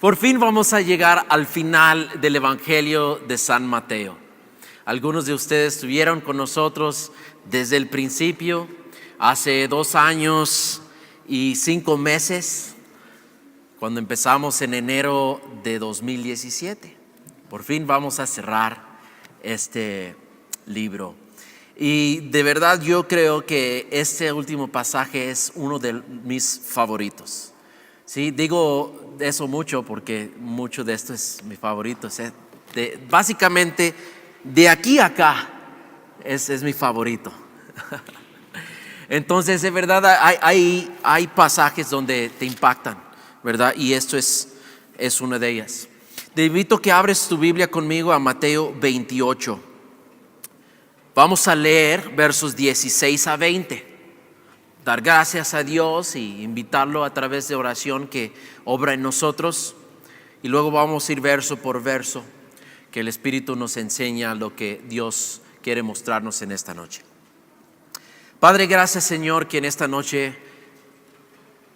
Por fin vamos a llegar al final del Evangelio de San Mateo. Algunos de ustedes estuvieron con nosotros desde el principio, hace 2 años y 5 meses, cuando empezamos en enero de 2017. Por fin vamos a cerrar este libro. Y de verdad yo creo que este último pasaje es uno de mis favoritos. Sí, digo eso mucho porque mucho de esto es mi favorito. Básicamente, de aquí a acá es mi favorito. Entonces, de verdad, hay pasajes donde te impactan, ¿verdad? Y esto es una de ellas. Te invito a que abres tu Biblia conmigo a Mateo 28. Vamos a leer versos 16 a 20. Dar gracias a Dios y invitarlo a través de oración que obra en nosotros. Y luego vamos a ir verso por verso, que el Espíritu nos enseña lo que Dios quiere mostrarnos en esta noche. Padre, gracias Señor, que en esta noche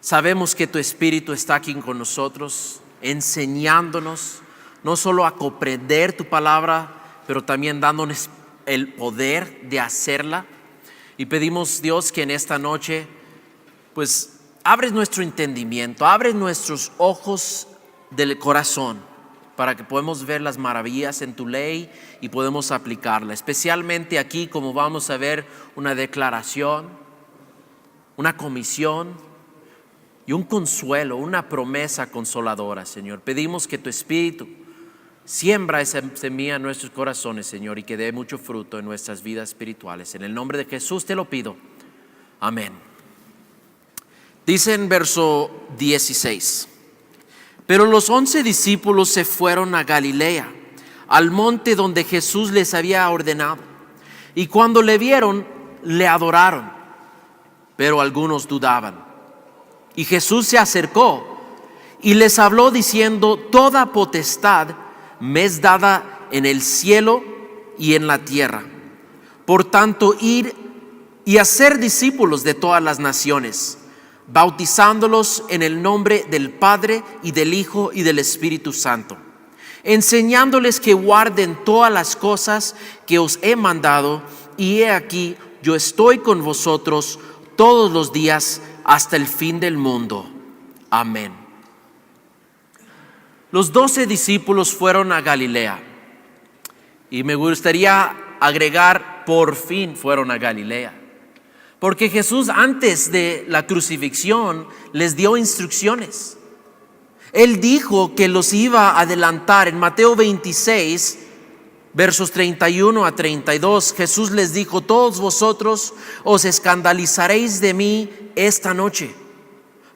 sabemos que tu Espíritu está aquí con nosotros, enseñándonos no solo a comprender tu palabra, pero también dándonos el poder de hacerla. Y pedimos, Dios, que en esta noche, pues, abres nuestro entendimiento, abres nuestros ojos del corazón para que podamos ver las maravillas en tu ley y podemos aplicarla. Especialmente aquí, como vamos a ver una declaración, una comisión y un consuelo, una promesa consoladora, Señor. Pedimos que tu Espíritu siembra esa semilla en nuestros corazones, Señor, y que dé mucho fruto en nuestras vidas espirituales. En el nombre de Jesús te lo pido. Amén. Dice en verso 16: Pero los 11 discípulos se fueron a Galilea, al monte donde Jesús les había ordenado. Y cuando le vieron, le adoraron, pero algunos dudaban. Y Jesús se acercó y les habló diciendo: Toda potestad me es dada en el cielo y en la tierra. Por tanto, ir y hacer discípulos de todas las naciones, bautizándolos en el nombre del Padre y del Hijo y del Espíritu Santo, enseñándoles que guarden todas las cosas que os he mandado, y he aquí, yo estoy con vosotros todos los días hasta el fin del mundo. Amén. Los 12 discípulos fueron a Galilea, y me gustaría agregar, por fin fueron a Galilea, porque Jesús antes de la crucifixión les dio instrucciones. Él dijo que los iba a adelantar. En Mateo 26, versos 31 a 32, Jesús les dijo: Todos vosotros os escandalizaréis de mí esta noche,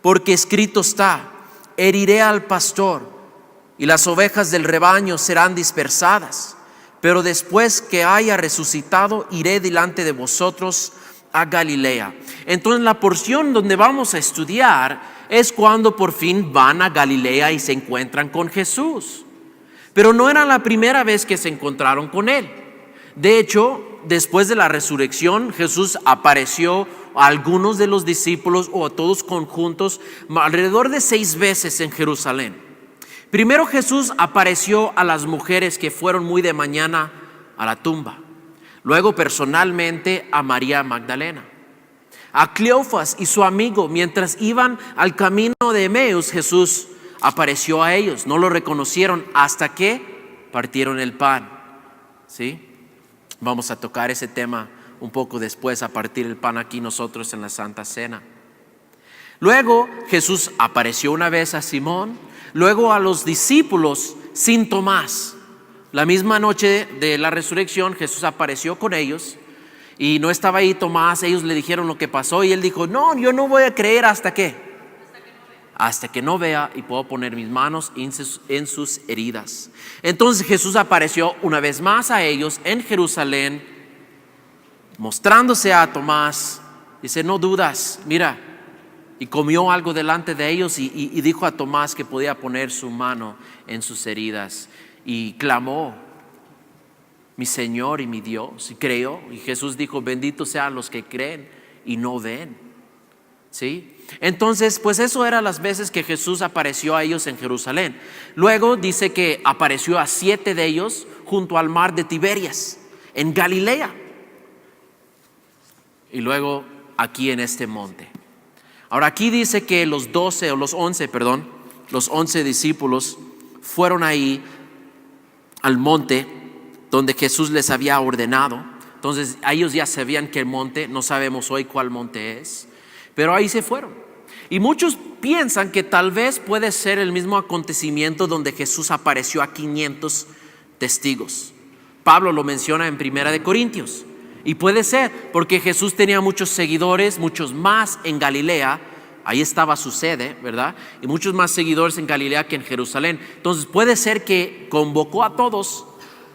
porque escrito está: heriré al pastor y las ovejas del rebaño serán dispersadas. Pero después que haya resucitado, iré delante de vosotros a Galilea. Entonces la porción donde vamos a estudiar es cuando por fin van a Galilea y se encuentran con Jesús. Pero no era la primera vez que se encontraron con Él. De hecho, después de la resurrección, Jesús apareció a algunos de los discípulos o a todos conjuntos alrededor de 6 veces en Jerusalén. Primero Jesús apareció a las mujeres que fueron muy de mañana a la tumba. Luego personalmente a María Magdalena. A Cleofas y su amigo, mientras iban al camino de Emaús, Jesús apareció a ellos. No lo reconocieron hasta que partieron el pan. ¿Sí? Vamos a tocar ese tema un poco después, a partir el pan aquí nosotros en la Santa Cena. Luego Jesús apareció una vez a Simón, luego a los discípulos sin Tomás. La misma noche de la resurrección Jesús apareció con ellos y no estaba ahí Tomás. Ellos le dijeron lo que pasó y él dijo: No, yo no voy a creer hasta que no vea y puedo poner mis manos en sus heridas. Entonces Jesús apareció una vez más a ellos en Jerusalén, mostrándose a Tomás. Dice: No dudas, mira. Y comió algo delante de ellos y dijo a Tomás que podía poner su mano en sus heridas. Y clamó: Mi Señor y mi Dios. Y creyó. Y Jesús dijo: Benditos sean los que creen y no ven. ¿sí? Entonces, pues eso eran las veces que Jesús apareció a ellos en Jerusalén. Luego dice que apareció a 7 de ellos junto al mar de Tiberias, en Galilea. Y luego aquí en este monte. Ahora aquí dice que los 11 discípulos fueron ahí al monte donde Jesús les había ordenado. Entonces ellos ya sabían que el monte, no sabemos hoy cuál monte es, pero ahí se fueron. Y muchos piensan que tal vez puede ser el mismo acontecimiento donde Jesús apareció a 500 testigos. Pablo lo menciona en 1 Corintios. Y puede ser porque Jesús tenía muchos seguidores, muchos más en Galilea. Ahí estaba su sede, ¿verdad? Y muchos más seguidores en Galilea que en Jerusalén. Entonces puede ser que convocó a todos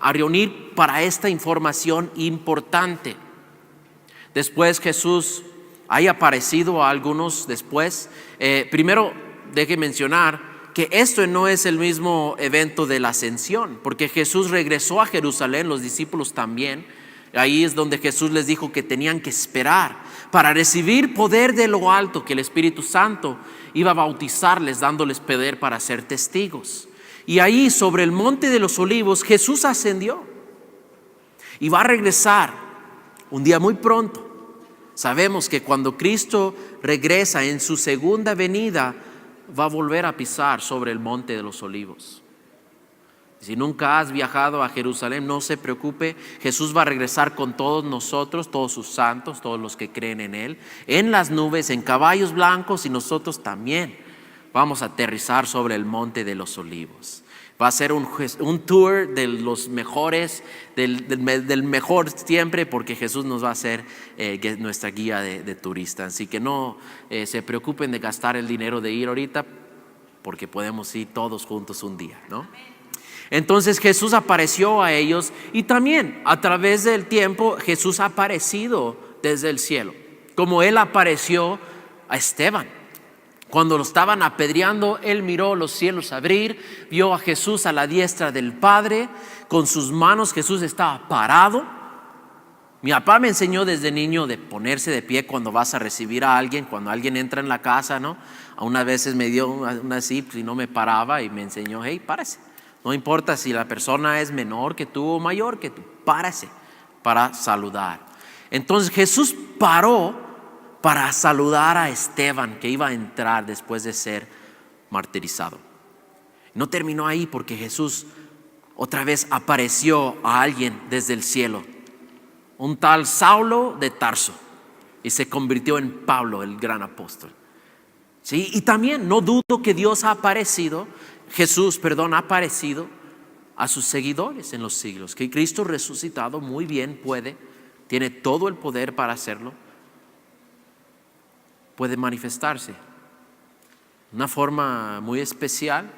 a reunir para esta información importante. Después Jesús haya aparecido a algunos después. Primero, deje mencionar que esto no es el mismo evento de la ascensión, porque Jesús regresó a Jerusalén, los discípulos también. Ahí es donde Jesús les dijo que tenían que esperar para recibir poder de lo alto, que el Espíritu Santo iba a bautizarles, dándoles poder para ser testigos. Y ahí sobre el monte de los olivos Jesús ascendió y va a regresar un día muy pronto. Sabemos que cuando Cristo regresa en su segunda venida, va a volver a pisar sobre el monte de los olivos. Si nunca has viajado a Jerusalén, no se preocupe. Jesús va a regresar con todos nosotros, todos sus santos, todos los que creen en Él, en las nubes, en caballos blancos, y nosotros también vamos a aterrizar sobre el monte de los olivos. Va a ser un tour de los mejores, del mejor siempre, porque Jesús nos va a ser nuestra guía de turista. Así que no se preocupen de gastar el dinero de ir ahorita, porque podemos ir todos juntos un día, ¿no? Entonces Jesús apareció a ellos, y también a través del tiempo Jesús ha aparecido desde el cielo, como Él apareció a Esteban. Cuando lo estaban apedreando, Él miró los cielos abrir, vio a Jesús a la diestra del Padre, con sus manos Jesús estaba parado. Mi papá me enseñó desde niño de ponerse de pie cuando vas a recibir a alguien, cuando alguien entra en la casa, ¿no? A unas veces me dio una así y no me paraba, y me enseñó: hey, párese. No importa si la persona es menor que tú o mayor que tú, párese para saludar. Entonces Jesús paró para saludar a Esteban, que iba a entrar después de ser martirizado. No terminó ahí, porque Jesús otra vez apareció a alguien desde el cielo, un tal Saulo de Tarso, y se convirtió en Pablo, el gran apóstol. ¿Sí? Y también no dudo que Dios ha aparecido, ha aparecido a sus seguidores en los siglos, que Cristo resucitado muy bien tiene todo el poder para hacerlo. Puede manifestarse de una forma muy especial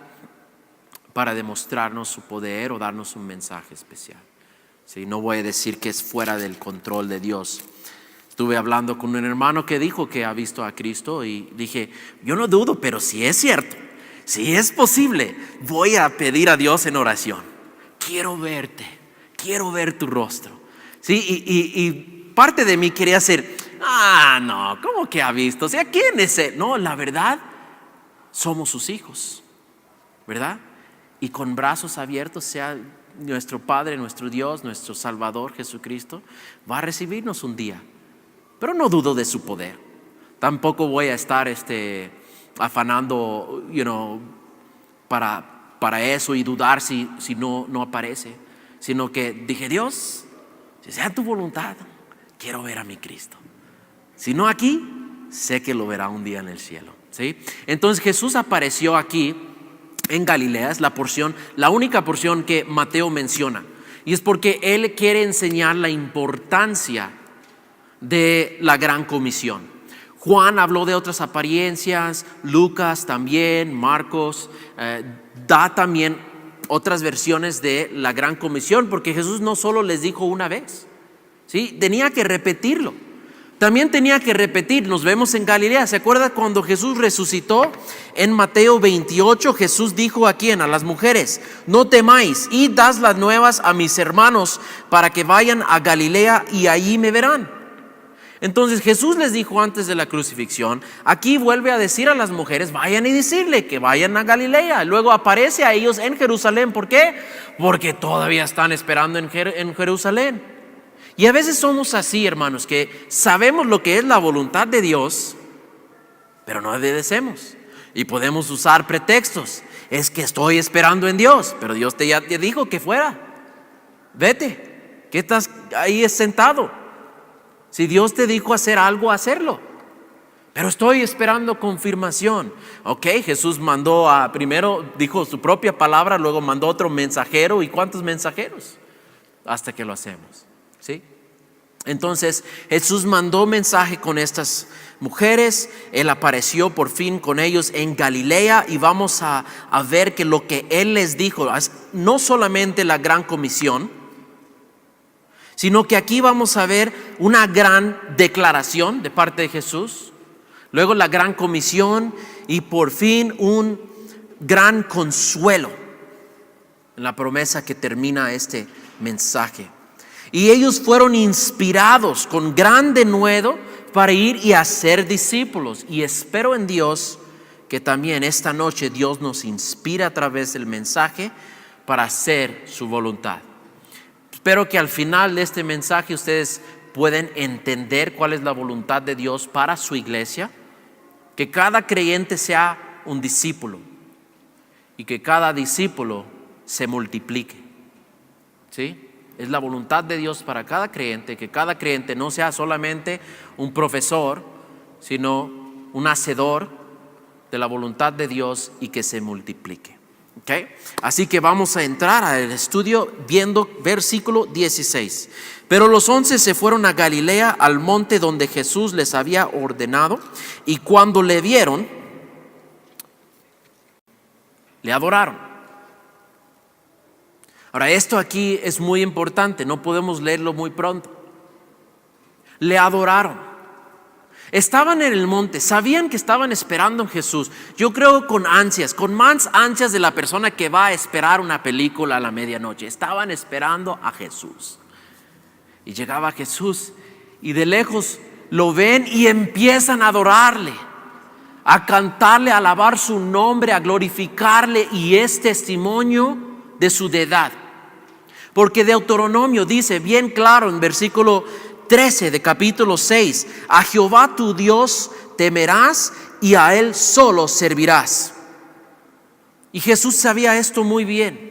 para demostrarnos su poder o darnos un mensaje especial. Sí, no voy a decir que es fuera del control de Dios. Estuve hablando con un hermano que dijo que ha visto a Cristo, y dije: yo no dudo, pero si es cierto, si es posible, voy a pedir a Dios en oración. Quiero verte, quiero ver tu rostro. Sí, y parte de mí quería hacer: no, ¿cómo que ha visto? O sea, ¿quién es él? No, la verdad, somos sus hijos, ¿verdad? Y con brazos abiertos, sea nuestro Padre, nuestro Dios, nuestro Salvador Jesucristo, va a recibirnos un día. Pero no dudo de su poder. Tampoco voy a estar afanando, para eso y dudar si no aparece, sino que dije: Dios, si sea tu voluntad, quiero ver a mi Cristo. Si no aquí, sé que lo verá un día en el cielo, ¿sí? Entonces Jesús apareció aquí en Galilea. Es la única porción que Mateo menciona, y es porque él quiere enseñar la importancia de la gran comisión. Juan habló de otras apariencias, Lucas también, Marcos da también otras versiones de la gran comisión, porque Jesús no solo les dijo una vez, ¿sí? Tenía que repetirlo. También tenía que repetir. Nos vemos en Galilea. ¿Se acuerda cuando Jesús resucitó? En Mateo 28 Jesús dijo: ¿a quién? A las mujeres: no temáis, id, dad las nuevas a mis hermanos, para que vayan a Galilea y allí me verán. Entonces Jesús les dijo antes de la crucifixión, aquí vuelve a decir a las mujeres, vayan y decirle que vayan a Galilea. Luego aparece a ellos en Jerusalén. ¿Por qué? Porque todavía están esperando en Jerusalén. Y a veces somos así, hermanos, que sabemos lo que es la voluntad de Dios, pero no obedecemos. Y podemos usar pretextos. Es que estoy esperando en Dios, pero Dios ya te dijo que fuera. Vete, ¿qué estás ahí sentado? Si Dios te dijo hacer algo, hacerlo. Pero estoy esperando confirmación. Ok, Jesús mandó primero dijo su propia palabra, luego mandó otro mensajero. ¿Y cuántos mensajeros? Hasta que lo hacemos, ¿sí? Entonces Jesús mandó mensaje con estas mujeres. Él apareció por fin con ellos en Galilea. Y vamos a ver que lo que Él les dijo es no solamente la gran comisión, sino que aquí vamos a ver una gran declaración de parte de Jesús, luego la gran comisión y por fin un gran consuelo en la promesa que termina este mensaje. Y ellos fueron inspirados con gran denuedo para ir y hacer discípulos. Y espero en Dios que también esta noche Dios nos inspira a través del mensaje para hacer su voluntad. Espero que al final de este mensaje ustedes pueden entender cuál es la voluntad de Dios para su iglesia, que cada creyente sea un discípulo y que cada discípulo se multiplique, ¿sí? Es la voluntad de Dios para cada creyente, que cada creyente no sea solamente un profesor, sino un hacedor de la voluntad de Dios y que se multiplique. Okay. Así que vamos a entrar al estudio viendo versículo 16. Pero los 11 se fueron a Galilea, al monte donde Jesús les había ordenado, y cuando le vieron, le adoraron. Ahora, esto aquí es muy importante, no podemos leerlo muy pronto. Le adoraron. Estaban en el monte, sabían que estaban esperando en Jesús. Yo creo con ansias, con más ansias de la persona que va a esperar una película a la medianoche. Estaban esperando a Jesús. Y llegaba Jesús y de lejos lo ven y empiezan a adorarle, a cantarle, a alabar su nombre, a glorificarle. Y es testimonio de su deidad. Porque Deuteronomio dice bien claro en versículo 13 de capítulo 6, a Jehová tu Dios temerás y a Él solo servirás. Y Jesús sabía esto muy bien.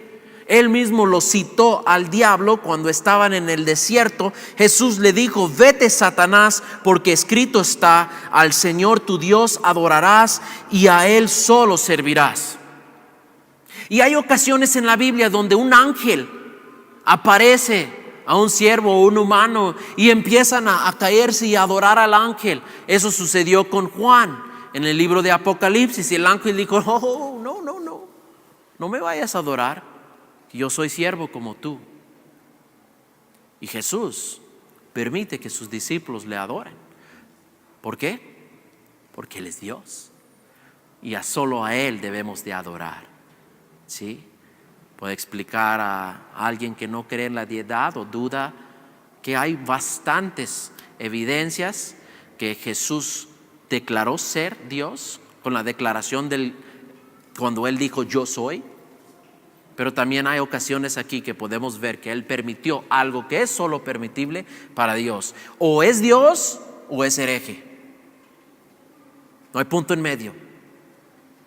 Él mismo lo citó al diablo cuando estaban en el desierto. Jesús le dijo, vete Satanás, porque escrito está, al Señor tu Dios adorarás y a Él solo servirás. Y hay ocasiones en la Biblia donde un ángel aparece a un siervo o un humano y empiezan a caerse y a adorar al ángel. Eso sucedió con Juan en el libro de Apocalipsis. Y el ángel dijo, no me vayas a adorar, que yo soy siervo como tú. Y Jesús permite que sus discípulos le adoren. ¿Por qué? Porque Él es Dios y solo a Él debemos de adorar, ¿sí? Puede explicar a alguien que no cree en la deidad o duda que hay bastantes evidencias que Jesús declaró ser Dios con la declaración cuando Él dijo yo soy. Pero también hay ocasiones aquí que podemos ver que Él permitió algo que es solo permitible para Dios. O es Dios o es hereje. No hay punto en medio.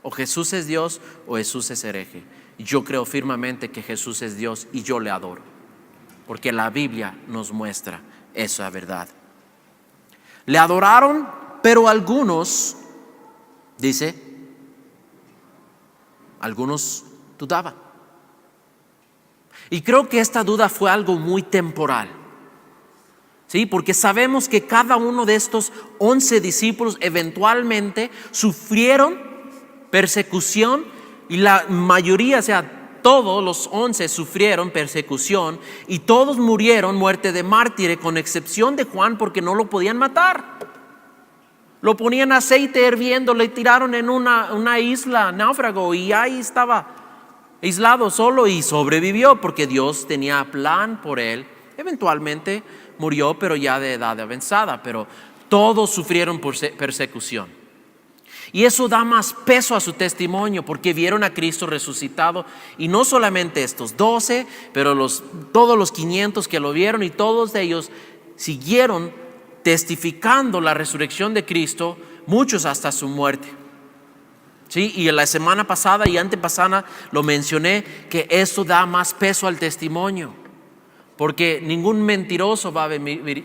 O Jesús es Dios o Jesús es hereje. Yo creo firmemente que Jesús es Dios y yo le adoro, porque la Biblia nos muestra esa verdad. Le adoraron, pero algunos, dice, algunos dudaban. Y creo que esta duda fue algo muy temporal, ¿sí? Porque sabemos que cada uno de estos 11 discípulos eventualmente sufrieron persecución. Y la mayoría, o sea, todos los 11 sufrieron persecución y todos murieron muerte de mártires, con excepción de Juan, porque no lo podían matar. Lo ponían aceite hirviendo, le tiraron en una isla, náufrago, y ahí estaba aislado solo y sobrevivió porque Dios tenía plan por él. Eventualmente murió, pero ya de edad avanzada. Pero Todos sufrieron persecución. Y eso da más peso a su testimonio porque vieron a Cristo resucitado. Y no solamente estos 12, pero todos los 500 que lo vieron, y todos de ellos siguieron testificando la resurrección de Cristo, muchos hasta su muerte. Sí, y en la semana pasada y antepasada lo mencioné, que esto da más peso al testimonio, porque ningún mentiroso va a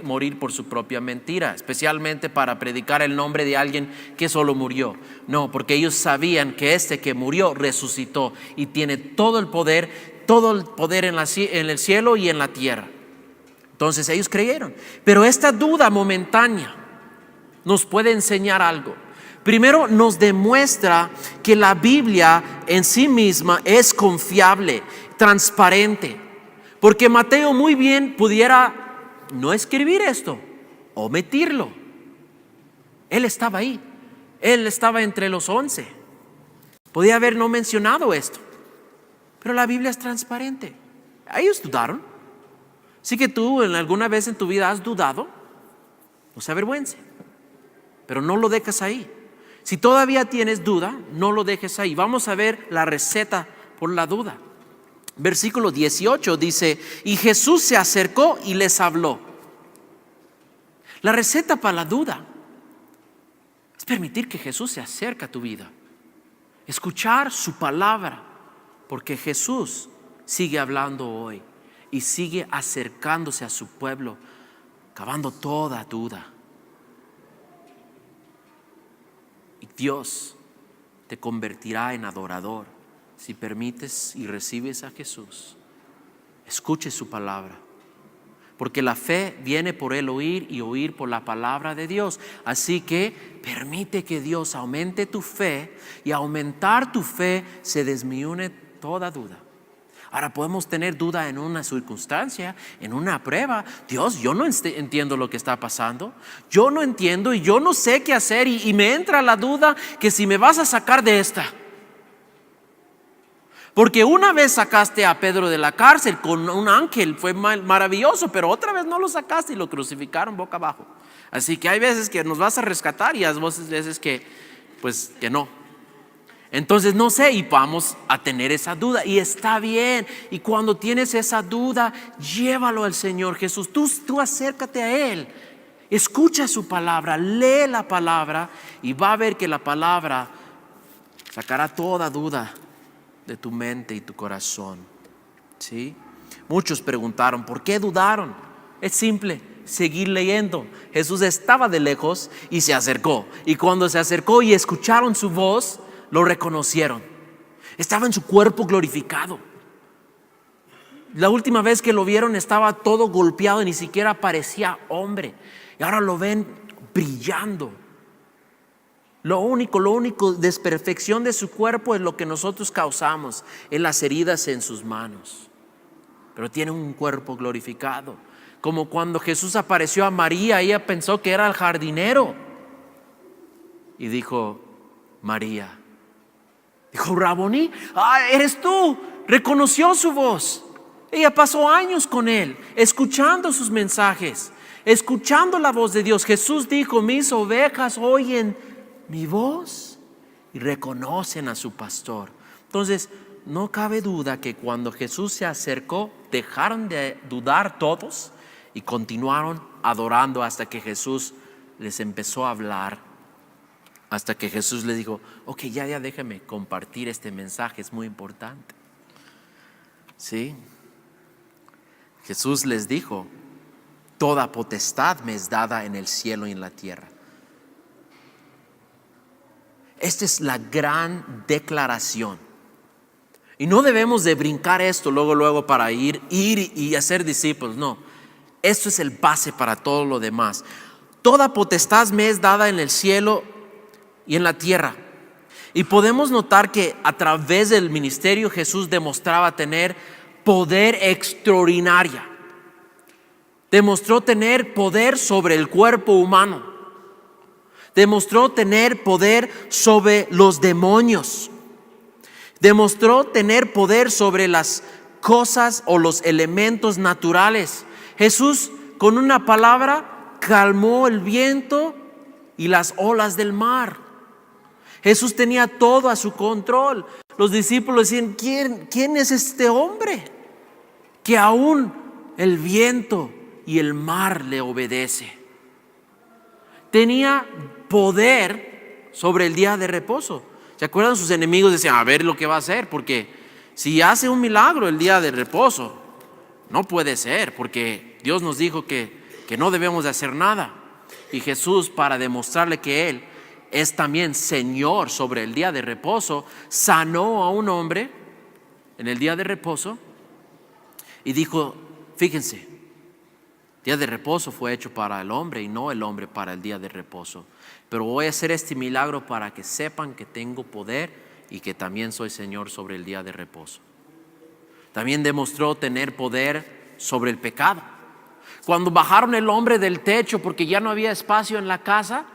morir por su propia mentira, especialmente para predicar el nombre de alguien que solo murió. No, porque ellos sabían que este que murió resucitó y tiene todo el poder en el cielo y en la tierra. Entonces ellos creyeron. Pero esta duda momentánea nos puede enseñar algo. Primero, nos demuestra que la Biblia en sí misma es confiable, transparente. Porque Mateo muy bien pudiera no escribir esto, omitirlo. Él estaba ahí. Él estaba entre los 11. Podía haber no mencionado esto. Pero la Biblia es transparente. Ellos dudaron. Así que tú alguna vez en tu vida has dudado, no se avergüence. Pero no lo dejes ahí. Si todavía tienes duda, no lo dejes ahí. Vamos a ver la receta por la duda. Versículo 18 dice: y Jesús se acercó y les habló. La receta para la duda es permitir que Jesús se acerque a tu vida. Escuchar su palabra, porque Jesús sigue hablando hoy y sigue acercándose a su pueblo, acabando toda duda. Y Dios te convertirá en adorador si permites y recibes a Jesús. Escuche su palabra, porque la fe viene por el oír y oír por la palabra de Dios. Así que permite que Dios aumente tu fe, y aumentar tu fe se desmine toda duda. Ahora podemos tener duda en una circunstancia, en una prueba. Dios, yo no entiendo lo que está pasando. Yo no entiendo y yo no sé qué hacer, y me entra la duda que si me vas a sacar de esta. Porque una vez sacaste a Pedro de la cárcel con un ángel, fue maravilloso, pero otra vez no lo sacaste y lo crucificaron boca abajo. Así que hay veces que nos vas a rescatar y hay veces que no. Entonces no sé, y vamos a tener esa duda, y está bien. Y cuando tienes esa duda, llévalo al Señor Jesús. Tú acércate a Él, escucha su palabra, lee la palabra, y va a ver que la palabra sacará toda duda de tu mente y tu corazón. ¿Sí? Muchos preguntaron, ¿por qué dudaron? Es simple, seguir leyendo. Jesús estaba de lejos y se acercó, y cuando se acercó y escucharon su voz, lo reconocieron. Estaba en su cuerpo glorificado. La última vez que lo vieron estaba todo golpeado y ni siquiera parecía hombre, y ahora lo ven brillando. Lo único desperfección de su cuerpo es lo que nosotros causamos en las heridas en sus manos, pero tiene un cuerpo glorificado. Como cuando Jesús apareció a María, ella pensó que era el jardinero y dijo: María. Dijo: Raboní, eres tú. Reconoció su voz. Ella pasó años con él, escuchando sus mensajes, escuchando la voz de Dios. Jesús dijo: mis ovejas oyen mi voz y reconocen a su pastor. Entonces no cabe duda que cuando Jesús se acercó, dejaron de dudar todos y continuaron adorando hasta que Jesús les empezó a hablar, hasta que Jesús les dijo: ok, ya déjame compartir este mensaje, es muy importante. ¿Sí? Jesús les dijo: toda potestad me es dada en el cielo y en la tierra. Esta es la gran declaración. Y no debemos de brincar esto luego para ir y hacer discípulos. No, esto es el base para todo lo demás. Toda potestad me es dada en el cielo y en la tierra. Y podemos notar que a través del ministerio Jesús demostraba tener poder extraordinario. Demostró tener poder sobre el cuerpo humano. Demostró tener poder sobre los demonios. Demostró tener poder sobre las cosas o los elementos naturales. Jesús, con una palabra, calmó el viento y las olas del mar. Jesús tenía todo a su control. Los discípulos decían, ¿quién es este hombre? Que aún el viento y el mar le obedece. Tenía poder sobre el día de reposo. ¿Se acuerdan? Sus enemigos decían, a ver lo que va a hacer, porque si hace un milagro el día de reposo, no puede ser, porque Dios nos dijo que no debemos de hacer nada. Y Jesús, para demostrarle que Él es también Señor sobre el día de reposo, sanó a un hombre en el día de reposo y dijo, fíjense, el día de reposo fue hecho para el hombre y no el hombre para el día de reposo. Pero voy a hacer este milagro para que sepan que tengo poder y que también soy Señor sobre el día de reposo. También demostró tener poder sobre el pecado. Cuando bajaron el hombre del techo porque ya no había espacio en la casa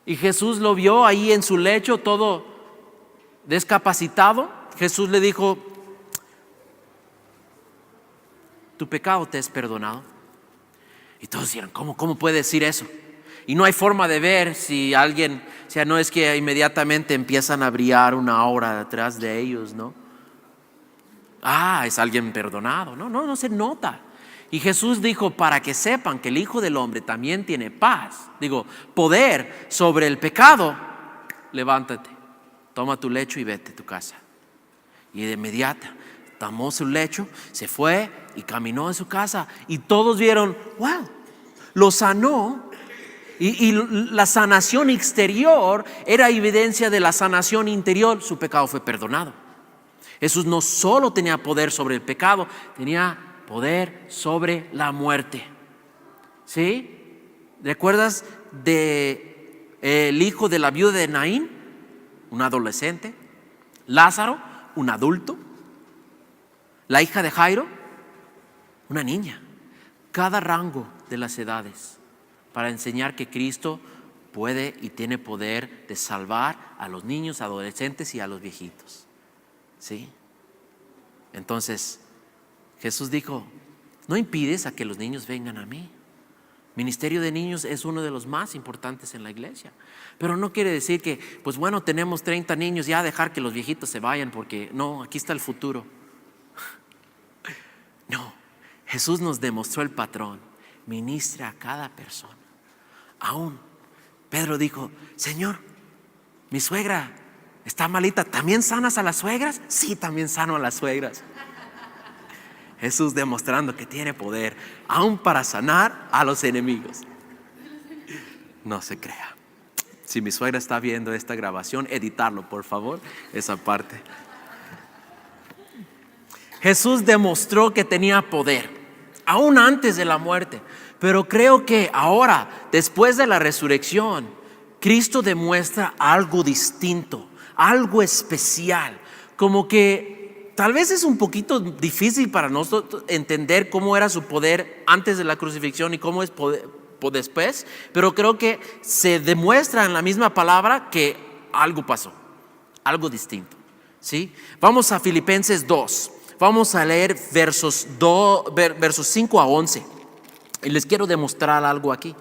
y Jesús lo vio ahí en su lecho todo descapacitado, Jesús le dijo, tu pecado te es perdonado. Y todos dijeron, ¿cómo puede decir eso? Y no hay forma de ver si alguien, o sea, no es que inmediatamente empiezan a brillar una aura detrás de ellos, ¿no? Es alguien perdonado. No se nota. Y Jesús dijo, para que sepan que el Hijo del Hombre también tiene poder sobre el pecado, levántate, toma tu lecho y vete a tu casa. Y de inmediato tomó su lecho, se fue y caminó a su casa. Y todos vieron, wow, lo sanó. Y la sanación exterior era evidencia de la sanación interior. Su pecado fue perdonado. Jesús no solo tenía poder sobre el pecado, tenía poder sobre la muerte. ¿Sí? ¿Recuerdas del hijo de la viuda de Naín? Un adolescente. Lázaro, un adulto. La hija de Jairo, una niña. Cada rango de las edades para enseñar que Cristo puede y tiene poder de salvar a los niños, adolescentes y a los viejitos. ¿Sí? Entonces Jesús dijo, no impides a que los niños vengan a mí. Ministerio de niños es uno de los más importantes en la iglesia. Pero no quiere decir que, pues bueno, tenemos 30 niños, ya dejar que los viejitos se vayan, porque no, aquí está el futuro. No, Jesús nos demostró el patrón. Ministra a cada persona. Aún Pedro dijo, Señor, mi suegra está malita, ¿también sanas a las suegras? Sí, también sano a las suegras. Jesús demostrando que tiene poder aún para sanar a los enemigos. No se crea. Si mi suegra está viendo esta grabación, editarlo, por favor, esa parte. Jesús demostró que tenía poder aún antes de la muerte. Pero creo que ahora, después de la resurrección, Cristo demuestra algo distinto, algo especial. Como que tal vez es un poquito difícil para nosotros entender cómo era su poder antes de la crucifixión y cómo es poder después. Pero creo que se demuestra en la misma palabra que algo pasó, algo distinto. ¿Sí? Vamos a Filipenses 2. Vamos a leer versos 5 a 11. Y les quiero demostrar algo aquí.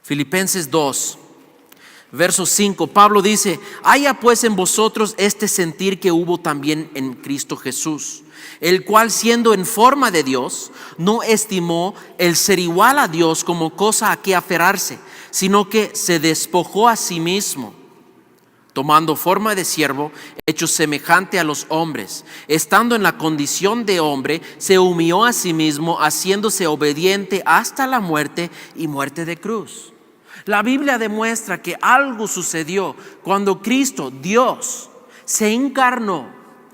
Filipenses 2, verso 5. Pablo dice, haya pues en vosotros este sentir que hubo también en Cristo Jesús, el cual siendo en forma de Dios, no estimó el ser igual a Dios como cosa a que aferrarse, sino que se despojó a sí mismo, tomando forma de siervo, hecho semejante a los hombres. Estando en la condición de hombre, se humilló a sí mismo, haciéndose obediente hasta la muerte y muerte de cruz. La Biblia demuestra que algo sucedió cuando Cristo, Dios, se encarnó,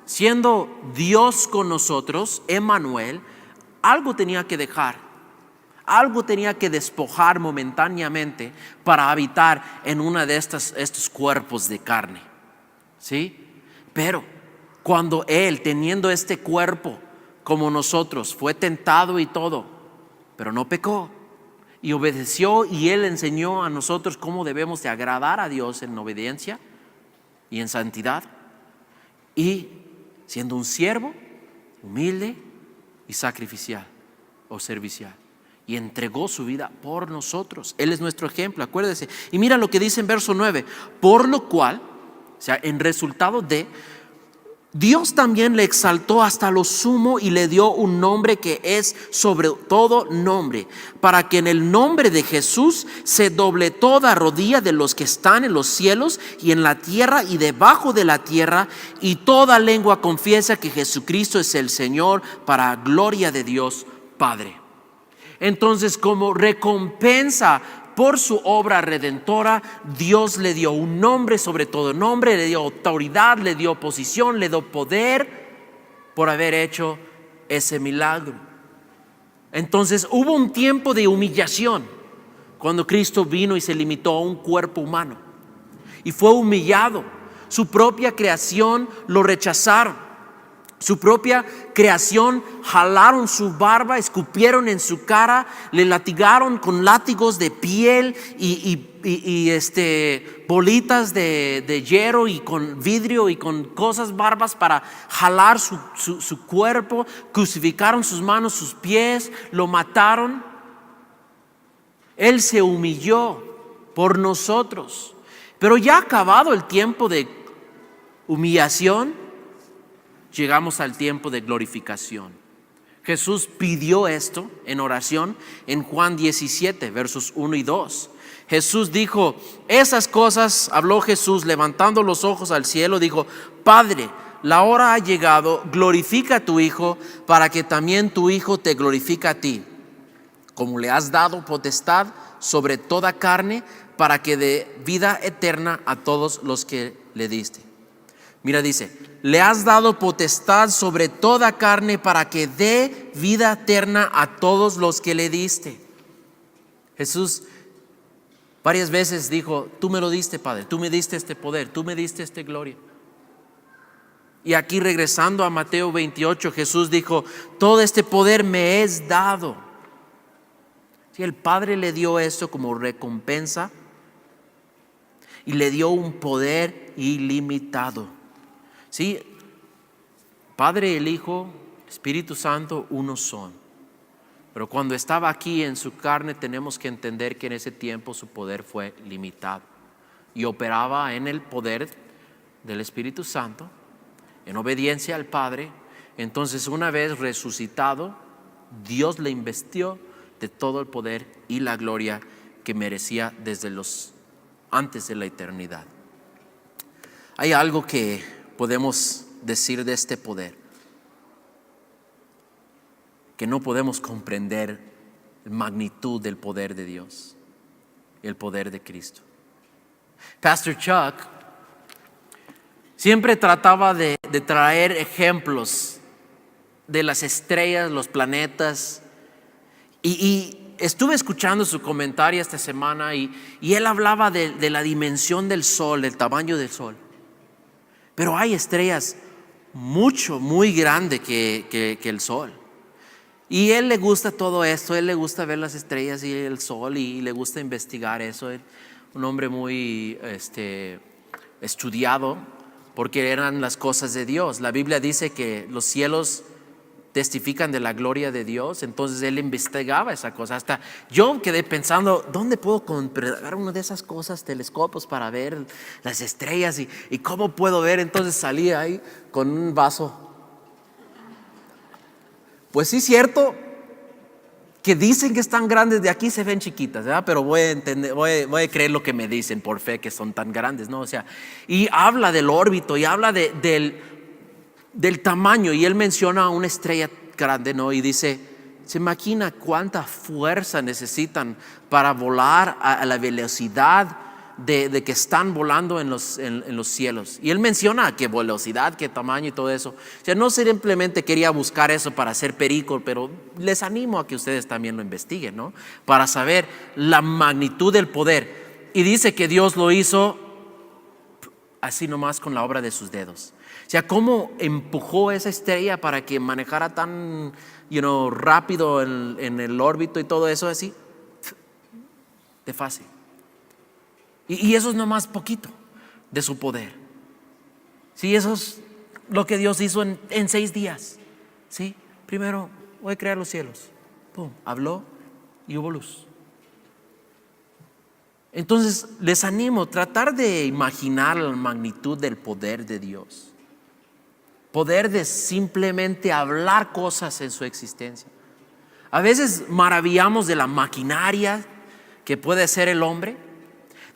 siendo Dios con nosotros, Emmanuel. Algo tenía que dejar. Algo tenía que despojar momentáneamente para habitar en una de estos cuerpos de carne. ¿Sí? Pero cuando Él, teniendo este cuerpo como nosotros, fue tentado y todo, pero no pecó y obedeció, y Él enseñó a nosotros cómo debemos de agradar a Dios en obediencia y en santidad, y siendo un siervo humilde y sacrificial o servicial. y entregó su vida por nosotros. Él es nuestro ejemplo, acuérdese. Y mira lo que dice en verso 9: por lo cual, o sea, en resultado de, Dios también le exaltó hasta lo sumo y le dio un nombre que es sobre todo nombre, para que en el nombre de Jesús se doble toda rodilla de los que están en los cielos y en la tierra y debajo de la tierra, y toda lengua confiesa que Jesucristo es el Señor, para gloria de Dios Padre. Entonces, como recompensa por su obra redentora, Dios le dio un nombre sobre todo nombre, le dio autoridad, le dio posición, le dio poder por haber hecho ese milagro. Entonces hubo un tiempo de humillación cuando Cristo vino y se limitó a un cuerpo humano y fue humillado. Su propia creación lo rechazaron. Su propia creación jalaron su barba, escupieron en su cara, le latigaron con látigos de piel y bolitas de hierro y con vidrio y con cosas barbas para jalar su cuerpo. Crucificaron sus manos, sus pies, lo mataron. Él se humilló por nosotros. Pero ya acabado el tiempo de humillación, llegamos al tiempo de glorificación. Jesús pidió esto en oración en Juan 17, versos 1 y 2. Jesús dijo esas cosas, habló Jesús levantando los ojos al cielo, dijo: Padre, la hora ha llegado, glorifica a tu Hijo, para que también tu Hijo te glorifique a ti, como le has dado potestad sobre toda carne, para que dé vida eterna a todos los que le diste. Mira, dice: le has dado potestad sobre toda carne para que dé vida eterna a todos los que le diste. Jesús varias veces dijo: tú me lo diste, Padre, tú me diste este poder, tú me diste esta gloria. Y aquí, regresando a Mateo 28, Jesús dijo: todo este poder me es dado. Sí, el Padre le dio esto como recompensa y le dio un poder ilimitado. Sí, Padre, el Hijo, Espíritu Santo, unos son. Pero cuando estaba aquí en su carne, tenemos que entender que en ese tiempo su poder fue limitado y operaba en el poder del Espíritu Santo, en obediencia al Padre. Entonces, una vez resucitado, Dios le investió de todo el poder y la gloria que merecía desde antes de la eternidad. Hay algo que podemos decir de este poder, que no podemos comprender la magnitud del poder de Dios, el poder de Cristo. Pastor Chuck siempre trataba de traer ejemplos de las estrellas, los planetas, y estuve escuchando su comentario esta semana y él hablaba de la dimensión del sol, del tamaño del sol. Pero hay estrellas muy grande que el sol. Y él le gusta todo esto, él le gusta ver las estrellas y el sol y le gusta investigar eso. Un hombre muy estudiado, porque eran las cosas de Dios. La Biblia dice que los cielos testifican de la gloria de Dios. Entonces él investigaba esa cosa. Hasta yo quedé pensando, ¿dónde puedo comprar una de esas cosas, telescopios, para ver las estrellas y cómo puedo ver? Entonces salí ahí con un vaso. Pues sí, es cierto que dicen que están grandes, de aquí se ven chiquitas, ¿verdad? Pero voy a creer lo que me dicen por fe, que son tan grandes, ¿no? O sea, y habla del órbito y habla del tamaño, y él menciona una estrella grande, ¿no? Y dice, ¿se imagina cuánta fuerza necesitan para volar a la velocidad de que están volando en los cielos? Y él menciona qué velocidad, qué tamaño y todo eso. O sea, no simplemente quería buscar eso para hacer perico, pero les animo a que ustedes también lo investiguen, ¿no? Para saber la magnitud del poder. Y dice que Dios lo hizo así nomás con la obra de sus dedos. O sea, cómo empujó esa estrella para que manejara tan rápido en el órbito y todo eso, así de fácil. Y eso es nomás poquito de su poder. Sí, eso es lo que Dios hizo en 6 días. Sí, primero voy a crear los cielos. Pum, habló y hubo luz. Entonces les animo a tratar de imaginar la magnitud del poder de Dios. Poder de simplemente hablar cosas en su existencia. A veces maravillamos de la maquinaria que puede ser el hombre,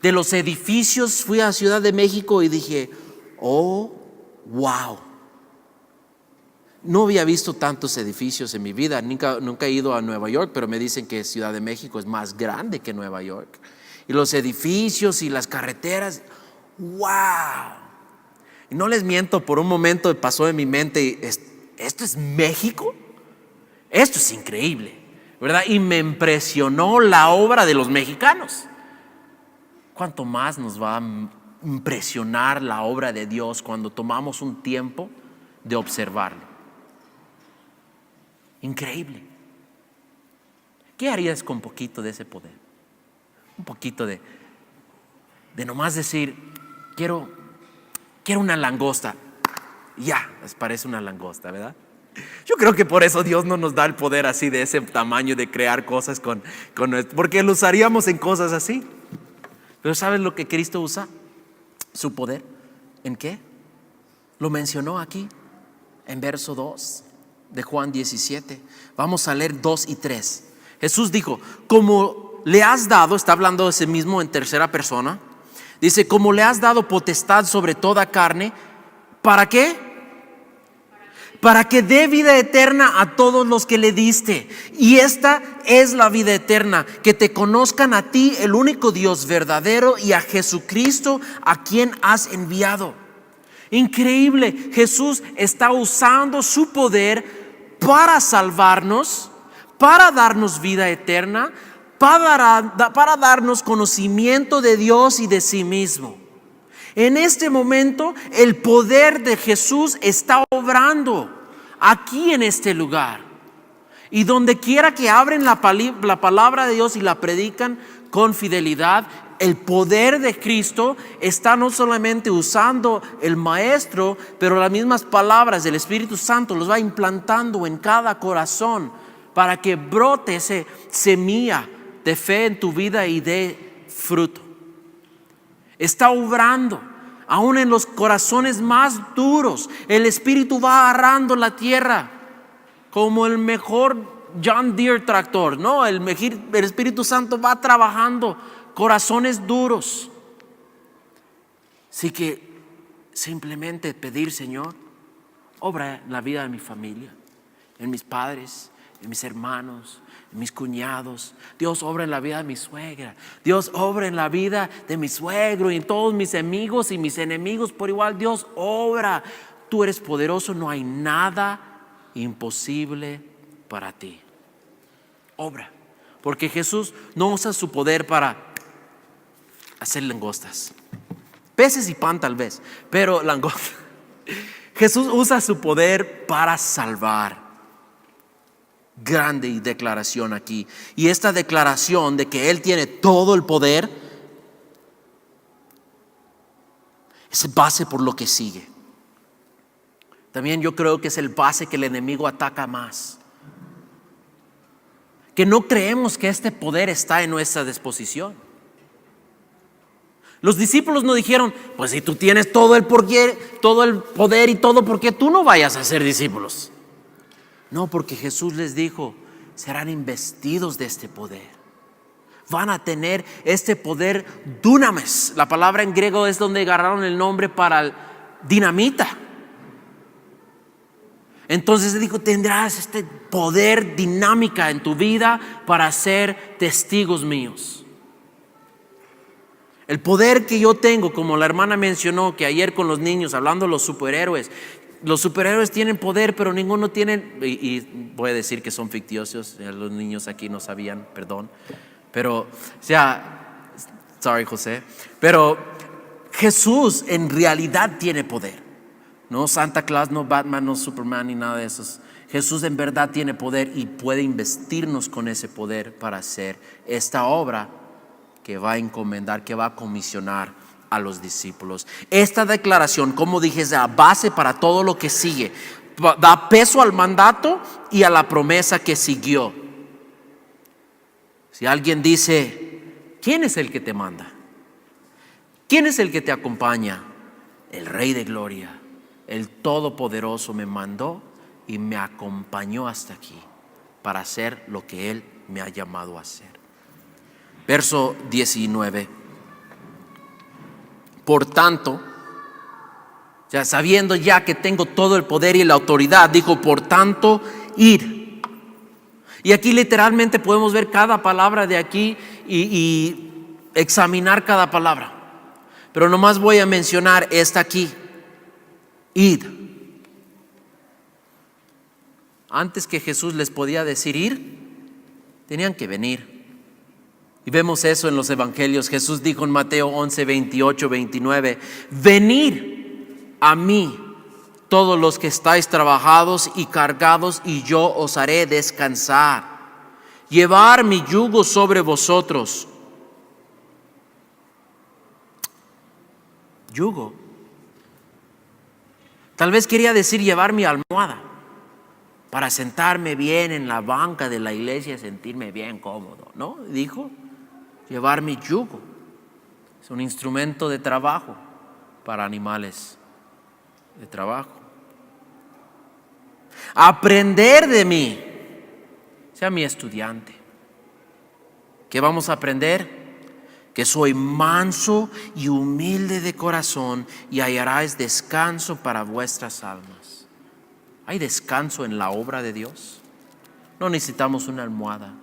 de los edificios. Fui a Ciudad de México y dije, oh, wow. No había visto tantos edificios en mi vida, nunca he ido a Nueva York, pero me dicen que Ciudad de México es más grande que Nueva York. Y los edificios y las carreteras, wow. Y no les miento, por un momento pasó en mi mente, ¿esto es México? Esto es increíble, ¿verdad? Y me impresionó la obra de los mexicanos. ¿Cuánto más nos va a impresionar la obra de Dios cuando tomamos un tiempo de observarlo? Increíble. ¿Qué harías con un poquito de ese poder? Un poquito de nomás decir, quiero una langosta. Ya, les parece una langosta, ¿verdad? Yo creo que por eso Dios no nos da el poder así de ese tamaño de crear cosas porque lo usaríamos en cosas así. Pero ¿sabes lo que Cristo usa? Su poder. ¿En qué? Lo mencionó aquí en verso 2 de Juan 17. Vamos a leer 2 y 3. Jesús dijo, como le has dado, está hablando de sí mismo en tercera persona, dice, como le has dado potestad sobre toda carne, ¿para qué? Para que dé vida eterna a todos los que le diste. Y esta es la vida eterna, que te conozcan a ti, el único Dios verdadero, y a Jesucristo, a quien has enviado. Increíble, Jesús está usando su poder para salvarnos, para darnos vida eterna, para darnos conocimiento de Dios y de sí mismo. En este momento el poder de Jesús está obrando aquí en este lugar. Y donde quiera que abren la palabra de Dios y la predican con fidelidad, el poder de Cristo está no solamente usando el maestro, pero las mismas palabras del Espíritu Santo los va implantando en cada corazón para que brote esa semilla de fe en tu vida y dé fruto. Está obrando aún en los corazones más duros. El Espíritu va agarrando la tierra como el mejor John Deere tractor, ¿no? El Espíritu Santo va trabajando corazones duros. Así que simplemente pedir, Señor, obra en la vida de mi familia, en mis padres, en mis hermanos, en mis cuñados. Dios, obra en la vida de mi suegra. Dios, obra en la vida de mi suegro y en todos mis amigos y mis enemigos por igual. Dios, obra. Tú eres poderoso, no hay nada imposible para ti. Obra. Porque Jesús no usa su poder para hacer langostas. Peces y pan tal vez, pero langostas. Jesús usa su poder para salvar. Grande declaración aquí. Y esta declaración de que Él tiene todo el poder es base por lo que sigue. También yo creo que es el base que el enemigo ataca más. Que no creemos que este poder está en nuestra disposición. Los discípulos no dijeron, pues si tú tienes todo el poder y todo, ¿por qué tú no vayas a ser discípulos? No, porque Jesús les dijo, serán investidos de este poder. Van a tener este poder dunamis. La palabra en griego es donde agarraron el nombre para dinamita. Entonces dijo, tendrás este poder dinámica en tu vida para ser testigos míos. El poder que yo tengo, como la hermana mencionó que ayer con los niños, hablando de los superhéroes tienen poder, pero ninguno tiene, y voy a decir que son ficticios, los niños aquí no sabían, perdón, pero, sorry José, pero Jesús en realidad tiene poder. No Santa Claus, no Batman, no Superman ni nada de eso. Jesús en verdad tiene poder y puede investirnos con ese poder para hacer esta obra que va a encomendar, que va a comisionar a los discípulos. Esta declaración, como dije, es la base para todo lo que sigue. Da peso al mandato y a la promesa que siguió. Si alguien dice, ¿quién es el que te manda? ¿Quién es el que te acompaña? El Rey de Gloria, el Todopoderoso me mandó y me acompañó hasta aquí para hacer lo que Él me ha llamado a hacer. Verso 19. Por tanto, ya sabiendo ya que tengo todo el poder y la autoridad, dijo, por tanto, id. Y aquí literalmente podemos ver cada palabra de aquí y examinar cada palabra. Pero nomás voy a mencionar esta aquí. Id. Antes que Jesús les podía decir ir, tenían que venir. Y vemos eso en los evangelios. Jesús dijo en Mateo 11, 28, 29, venid a mí todos los que estáis trabajados y cargados, y yo os haré descansar. Llevar mi yugo sobre vosotros. Yugo. Tal vez quería decir llevar mi almohada para sentarme bien en la banca de la iglesia y sentirme bien cómodo, ¿no? Dijo, llevar mi yugo. Es un instrumento de trabajo para animales de trabajo. Aprender de mí. Sea mi estudiante. ¿Qué vamos a aprender? Que soy manso y humilde de corazón, y hallaréis descanso para vuestras almas. ¿Hay descanso en la obra de Dios? No necesitamos una almohada.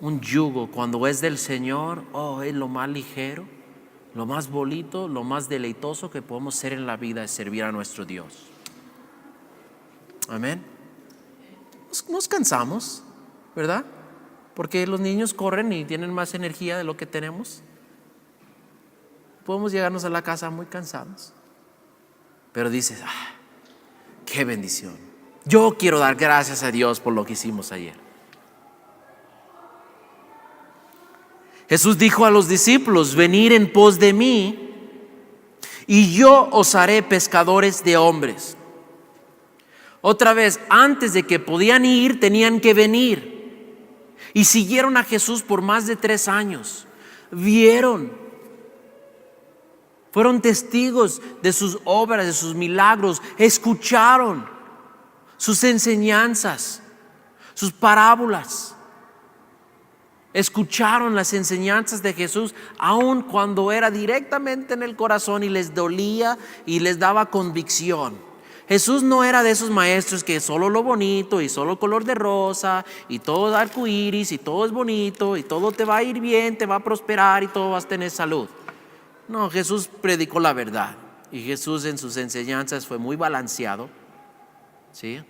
Un yugo, cuando es del Señor, es lo más ligero, lo más bonito, lo más deleitoso que podemos ser en la vida, es servir a nuestro Dios. Amén. Nos cansamos, ¿verdad? Porque los niños corren y tienen más energía de lo que tenemos. Podemos llegarnos a la casa muy cansados. Pero dices, qué bendición. Yo quiero dar gracias a Dios por lo que hicimos ayer. Jesús dijo a los discípulos, venid en pos de mí y yo os haré pescadores de hombres. Otra vez, antes de que podían ir, tenían que venir. Y siguieron a Jesús por más de 3 años. Vieron. Fueron testigos de sus obras, de sus milagros. Escucharon sus enseñanzas, sus parábolas. Escucharon las enseñanzas de Jesús, aun cuando era directamente en el corazón y les dolía y les daba convicción. Jesús no era de esos maestros que solo lo bonito y solo color de rosa y todo arcoíris y todo es bonito y todo te va a ir bien, te va a prosperar y todo vas a tener salud. No, Jesús predicó la verdad y Jesús en sus enseñanzas fue muy balanceado, ¿sí?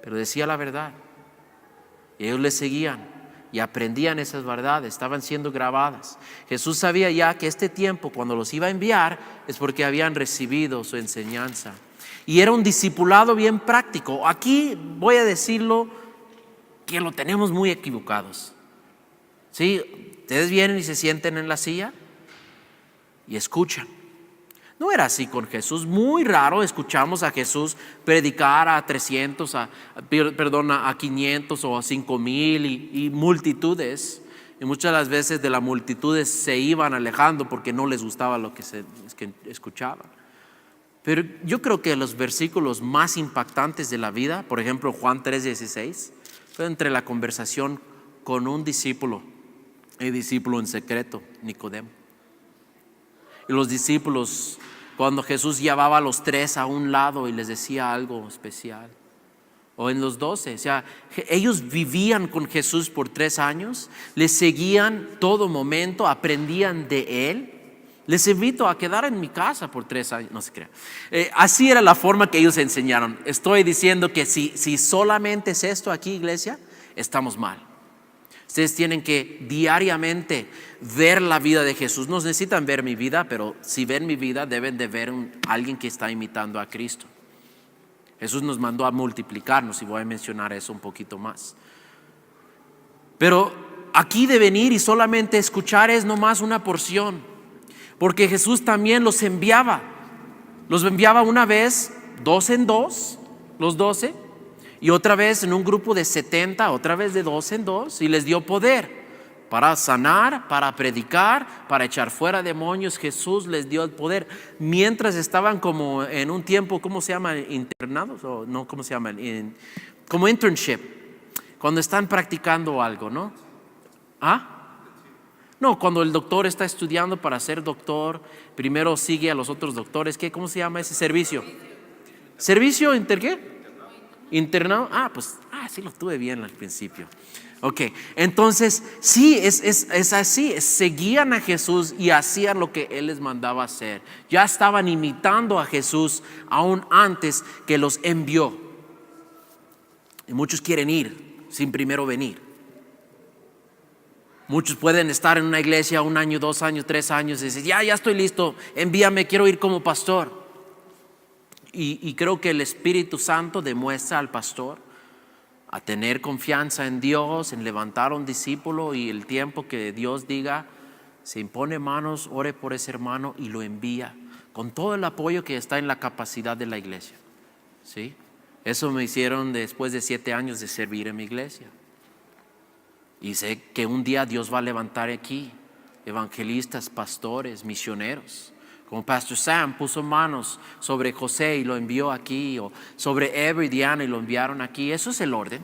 Pero decía la verdad y ellos le seguían y aprendían esas verdades, estaban siendo grabadas. Jesús sabía ya que este tiempo, cuando los iba a enviar, es porque habían recibido su enseñanza. Y era un discipulado bien práctico. Aquí voy a decirlo que lo tenemos muy equivocados. ¿Sí? Ustedes vienen y se sienten en la silla y escuchan. No era así con Jesús. Muy raro escuchamos a Jesús predicar a 300, a 500 o a 5,000 y multitudes. Y muchas de las veces de las multitudes se iban alejando porque no les gustaba lo que escuchaban. Pero yo creo que los versículos más impactantes de la vida, por ejemplo Juan 3:16, fue entre la conversación con un discípulo, el discípulo en secreto, Nicodemo. Y los discípulos, cuando Jesús llevaba a los 3 a un lado y les decía algo especial, o en los 12, o sea, ellos vivían con Jesús por 3 años, le seguían todo momento, aprendían de Él. Les invito a quedar en mi casa por 3 años, no se crea. Así era la forma que ellos enseñaron. Estoy diciendo que si solamente es esto aquí, iglesia, estamos mal. Ustedes tienen que diariamente ver la vida de Jesús. No necesitan ver mi vida, pero si ven mi vida deben de ver a alguien que está imitando a Cristo. Jesús nos mandó a multiplicarnos y voy a mencionar eso un poquito más. Pero aquí de venir y solamente escuchar es nomás una porción, porque Jesús también los enviaba. Los enviaba una vez, 2 en 2, los 12. Y otra vez en un grupo de 70, otra vez de 2 en 2, y les dio poder para sanar, para predicar, para echar fuera demonios. Jesús les dio el poder. Mientras estaban como en un tiempo, ¿cómo se llama? Internados, o no, ¿cómo se llama? Como internship, cuando están practicando algo, ¿no? ¿Ah? No, cuando el doctor está estudiando para ser doctor, primero sigue a los otros doctores. ¿Cómo se llama ese servicio? ¿Servicio qué? Internado. Pues sí lo tuve bien al principio. Ok, entonces sí, es así, seguían a Jesús y hacían lo que Él les mandaba hacer. Ya estaban imitando a Jesús aún antes que los envió. Y muchos quieren ir sin primero venir. Muchos pueden estar en una iglesia 1 año, 2 años, 3 años y decir, ya estoy listo, envíame, quiero ir como pastor. Y creo que el Espíritu Santo demuestra al pastor a tener confianza en Dios, en levantar a un discípulo, y el tiempo que Dios diga, se impone manos, ore por ese hermano y lo envía con todo el apoyo que está en la capacidad de la iglesia. ¿Sí? Eso me hicieron después de 7 años de servir en mi iglesia. Y sé que un día Dios va a levantar aquí evangelistas, pastores, misioneros. Como Pastor Sam puso manos sobre José y lo envió aquí, o sobre Ever y Diana y lo enviaron aquí. Eso es el orden.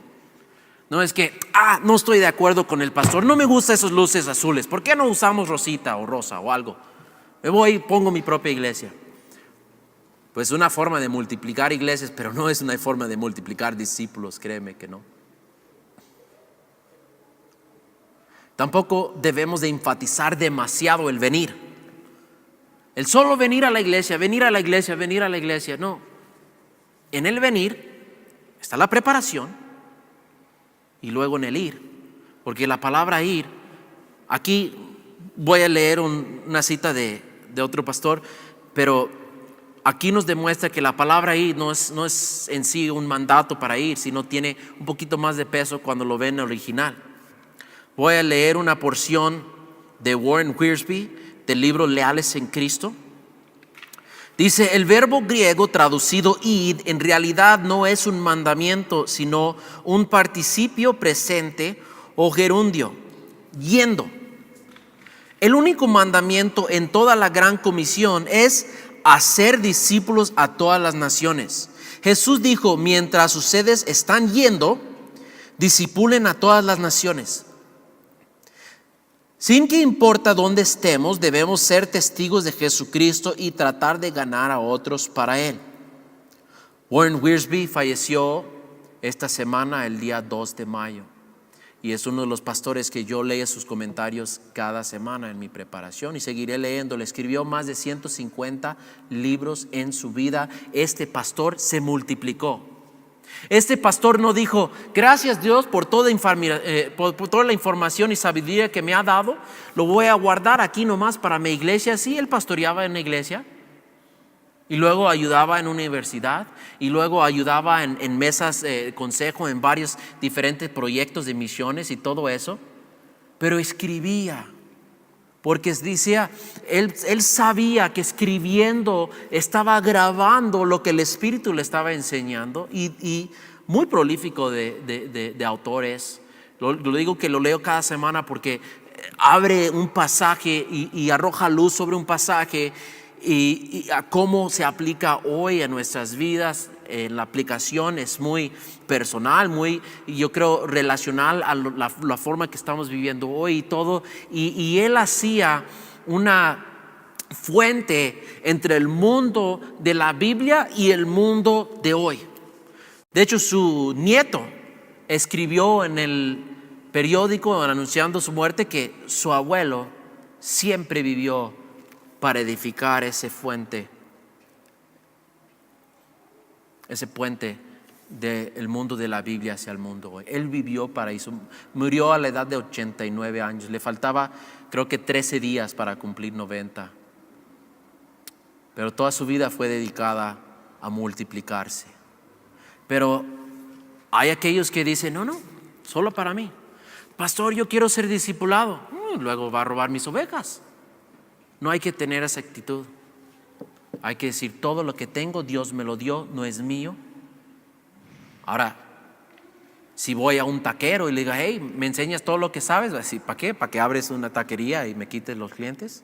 No es que, no estoy de acuerdo con el pastor, no me gustan esas luces azules, ¿por qué no usamos rosita o rosa o algo? Me voy y pongo mi propia iglesia. Pues es una forma de multiplicar iglesias, pero no es una forma de multiplicar discípulos, créeme que no. Tampoco debemos de enfatizar demasiado el venir. El solo venir a la iglesia, venir a la iglesia, venir a la iglesia. No. En el venir está la preparación y luego en el ir. Porque la palabra ir, aquí voy a leer una cita de otro pastor, pero aquí nos demuestra que la palabra ir no es en sí un mandato para ir, sino tiene un poquito más de peso cuando lo ven en original. Voy a leer una porción de Warren Wiersbe del libro Leales en Cristo. Dice, el verbo griego traducido id en realidad no es un mandamiento, sino un participio presente o gerundio, yendo. El único mandamiento en toda la gran comisión es hacer discípulos a todas las naciones. Jesús dijo, mientras ustedes están yendo, discipulen a todas las naciones. Sin que importa dónde estemos, debemos ser testigos de Jesucristo y tratar de ganar a otros para Él. Warren Wiersbe falleció esta semana, el día 2 de mayo. Y es uno de los pastores que yo leo sus comentarios cada semana en mi preparación y seguiré leyendo. Le escribió más de 150 libros en su vida. Este pastor se multiplicó. Este pastor no dijo, gracias Dios por toda la información y sabiduría que me ha dado, lo voy a guardar aquí nomás para mi iglesia. Sí, él pastoreaba en la iglesia y luego ayudaba en una universidad y luego ayudaba en mesas de consejo en varios diferentes proyectos de misiones y todo eso, pero escribía. Porque decía, él sabía que escribiendo estaba grabando lo que el Espíritu le estaba enseñando, y muy prolífico de autores. Lo digo que lo leo cada semana porque abre un pasaje y arroja luz sobre un pasaje y a cómo se aplica hoy a nuestras vidas. La aplicación es muy personal, muy, yo creo, relacional a la forma que estamos viviendo hoy y todo. Y él hacía una fuente entre el mundo de la Biblia y el mundo de hoy. De hecho, su nieto escribió en el periódico anunciando su muerte que su abuelo siempre vivió para edificar ese puente del mundo de la Biblia hacia el mundo hoy. Él vivió para eso. Murió a la edad de 89 años. Le faltaba, creo que 13 días para cumplir 90. Pero toda su vida fue dedicada a multiplicarse. Pero hay aquellos que dicen, no, solo para mí. Pastor, yo quiero ser discipulado. Luego va a robar mis ovejas. No hay que tener esa actitud. Hay que decir, todo lo que tengo Dios me lo dio, no es mío. Ahora, Si voy a un taquero y le digo, hey, ¿me enseñas todo lo que sabes? Va a decir, ¿para qué? ¿Para que abres una taquería y me quites los clientes?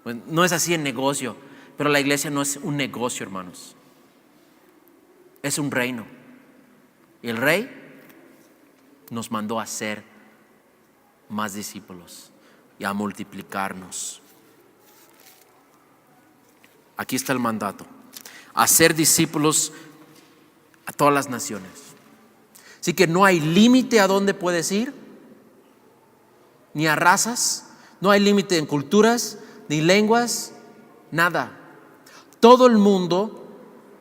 Pues no es así el negocio, pero la iglesia no es un negocio, hermanos. Es un reino. Y el rey nos mandó a ser más discípulos y a multiplicarnos. Aquí está el mandato: hacer discípulos a todas las naciones. Así que no hay límite a dónde puedes ir, ni a razas, no hay límite en culturas, ni lenguas, nada. Todo el mundo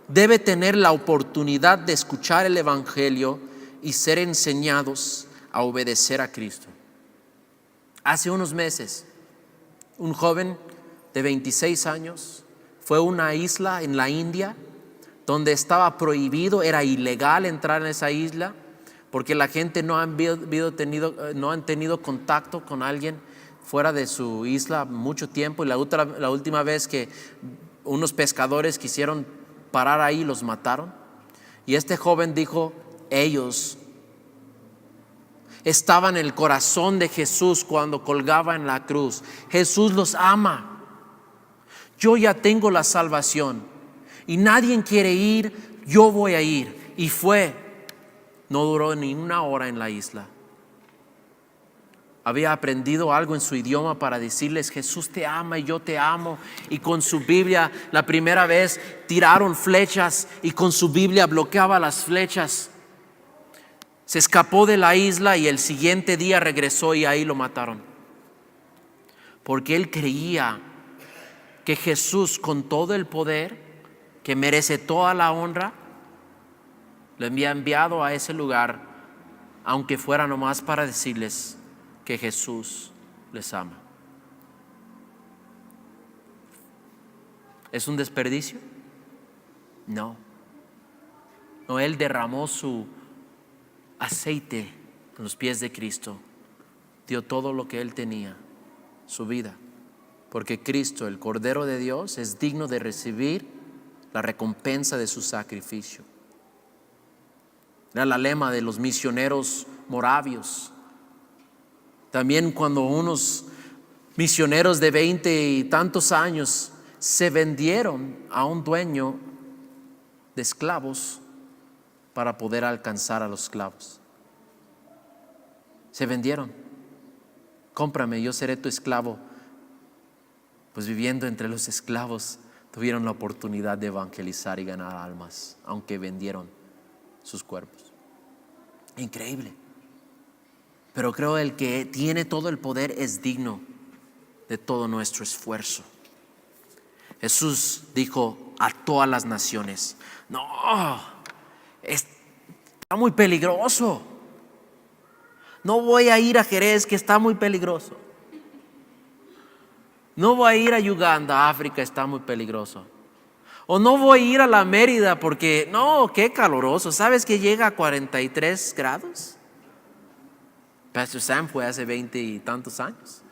debe tener la oportunidad de escuchar el evangelio y ser enseñados a obedecer a Cristo. Hace unos meses, un joven de 26 años fue a una isla en la India donde estaba prohibido, era ilegal entrar en esa isla, porque la gente no han tenido contacto con alguien fuera de su isla mucho tiempo, y la última vez que unos pescadores quisieron parar ahí, los mataron. Y este joven dijo, ellos estaban en el corazón de Jesús cuando colgaba en la cruz. Jesús los ama. Yo ya tengo la salvación y nadie quiere ir, yo voy a ir. Y fue. No duró ni una hora en la isla. Había aprendido algo en su idioma para decirles, Jesús te ama y yo te amo. Y con su Biblia, la primera vez tiraron flechas y con su Biblia bloqueaba las flechas. Se escapó de la isla y el siguiente día regresó y ahí lo mataron. Porque él creía que Jesús, con todo el poder, que merece toda la honra, lo había enviado a ese lugar, aunque fuera nomás para decirles que Jesús les ama. ¿Es un desperdicio? No. No, él derramó su aceite en los pies de Cristo, dio todo lo que él tenía, su vida, porque Cristo, el Cordero de Dios, es digno de recibir la recompensa de su sacrificio. Era la lema de los misioneros moravios. También cuando unos misioneros de 20 y tantos años se vendieron a un dueño de esclavos para poder alcanzar a los esclavos. Se vendieron. Cómprame, yo seré tu esclavo. Pues viviendo entre los esclavos tuvieron la oportunidad de evangelizar y ganar almas, aunque vendieron sus cuerpos. Increíble. Pero creo el que tiene todo el poder es digno de todo nuestro esfuerzo. Jesús dijo a todas las naciones, no, está muy peligroso. No voy a ir a Jerez, que está muy peligroso. No voy a ir a Uganda, África, está muy peligroso. O no voy a ir a la Mérida porque, no, qué caloroso. ¿Sabes que llega a 43 grados? Pastor Sam fue hace 20 y tantos años.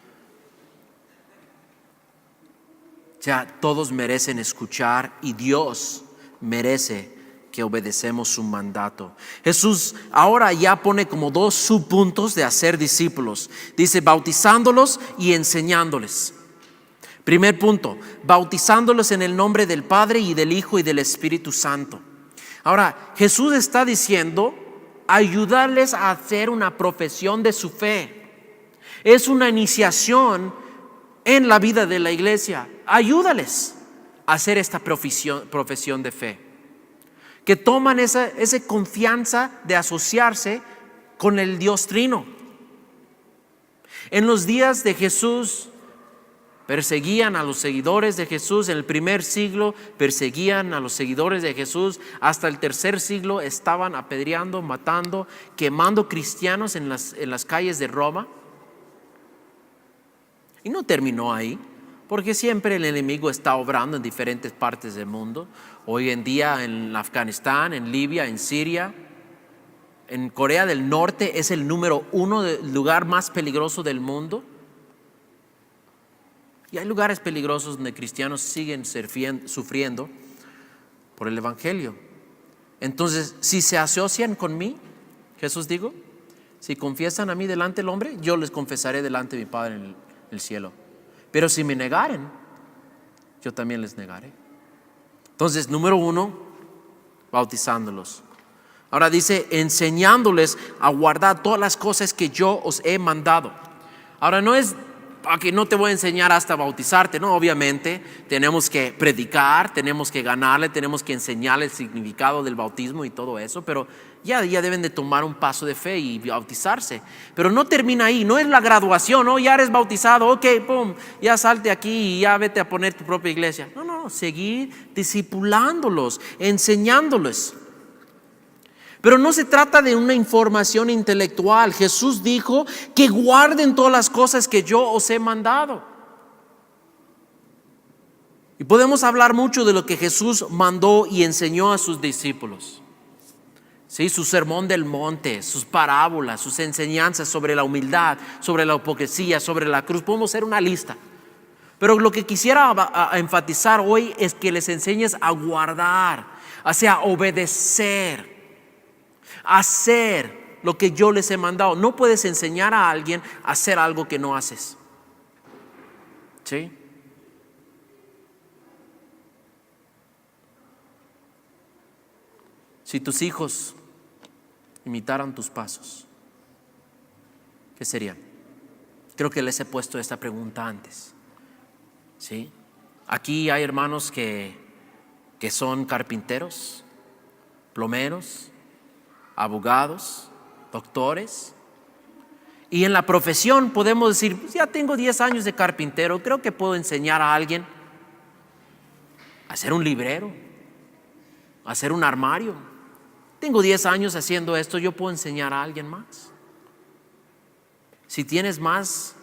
Ya todos merecen escuchar y Dios merece que obedecemos su mandato. Jesús ahora ya pone como dos subpuntos de hacer discípulos. Dice bautizándolos y enseñándoles. Primer punto, bautizándolos en el nombre del Padre y del Hijo y del Espíritu Santo. Ahora, Jesús está diciendo ayudarles a hacer una profesión de su fe. Es una iniciación en la vida de la iglesia. Ayúdales a hacer esta profesión de fe. Que toman esa confianza de asociarse con el Dios Trino. En los días de Jesús perseguían a los seguidores de Jesús. En el primer siglo perseguían a los seguidores de Jesús. Hasta el tercer siglo estaban apedreando, matando, quemando cristianos en las calles de Roma. Y no terminó ahí, porque siempre el enemigo está obrando en diferentes partes del mundo. Hoy en día en Afganistán, en Libia, en Siria, en Corea del Norte es el número 1 del lugar más peligroso del mundo. Y hay lugares peligrosos donde cristianos siguen sufriendo por el evangelio. Entonces, si se asocian con mí, Jesús dijo, si confiesan a mí delante del hombre, yo les confesaré delante de mi Padre en el cielo. Pero si me negaren, yo también les negaré. Entonces, número 1, bautizándolos. Ahora dice, enseñándoles a guardar todas las cosas que yo os he mandado. Ahora no es que no te voy a enseñar hasta bautizarte, no, obviamente tenemos que predicar, tenemos que ganarle, tenemos que enseñarle el significado del bautismo y todo eso, pero ya deben de tomar un paso de fe y bautizarse. Pero no termina ahí, no es la graduación, ¿no? Ya eres bautizado, ok, pum, ya salte aquí y ya vete a poner tu propia iglesia. No, seguir discipulándolos, enseñándoles. Pero no se trata de una información intelectual. Jesús dijo que guarden todas las cosas que yo os he mandado. Y podemos hablar mucho de lo que Jesús mandó y enseñó a sus discípulos. Sí, su sermón del monte, sus parábolas, sus enseñanzas sobre la humildad, sobre la hipocresía, sobre la cruz. Podemos hacer una lista. Pero lo que quisiera enfatizar hoy es que les enseñes a guardar, o sea, obedecer, hacer lo que yo les he mandado. No puedes enseñar a alguien a hacer algo que no haces. ¿Sí? Si tus hijos imitaran tus pasos, ¿qué serían? Creo que les he puesto esta pregunta antes. ¿Sí? Aquí hay hermanos que son carpinteros, plomeros, abogados, doctores. Y en la profesión podemos decir, pues ya tengo 10 años de carpintero, creo que puedo enseñar a alguien a hacer un librero, a hacer un armario. Tengo 10 años haciendo esto, yo puedo enseñar a alguien más. Si tienes más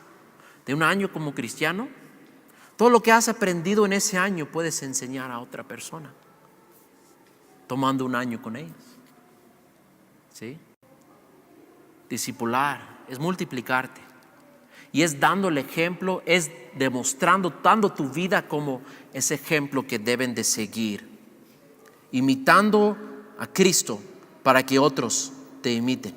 de un año como cristiano, todo lo que has aprendido en ese año puedes enseñar a otra persona, tomando un año con ellos. ¿Sí? Discipular es multiplicarte y es dando el ejemplo, es demostrando, dando tu vida como ese ejemplo que deben de seguir, imitando a Cristo para que otros te imiten.